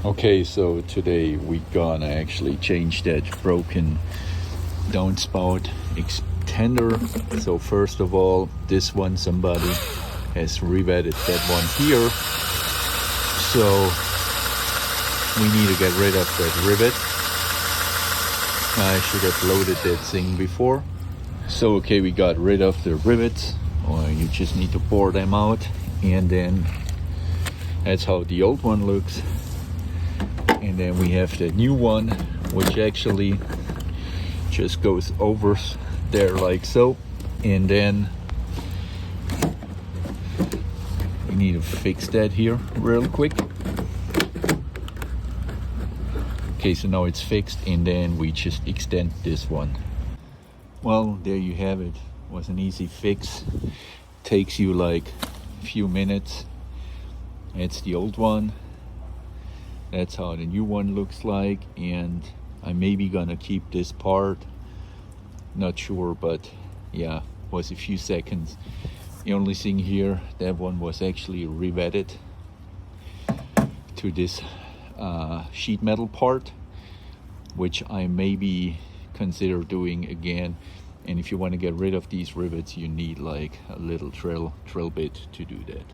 Okay, so today we gonna actually change that broken downspout extender. So first of all, this one somebody has riveted that one here. So we need to get rid of that rivet. I should have loaded that thing before. So okay, we got rid of the rivets, or you just need to bore them out, and then that's how the old one looks. And then we have the new one, which actually just goes over there like so. And then we need to fix that here real quick. Okay, so now it's fixed, and then we just extend this one. Well, there you have it. It was an easy fix. Takes you like a few minutes. It's the old one. That's how the new one looks like, and I'm maybe gonna keep this part, not sure, but yeah, was a few seconds. The only thing here, that one was actually riveted to this sheet metal part, which I maybe consider doing again. And if you want to get rid of these rivets, you need like a little drill bit to do that.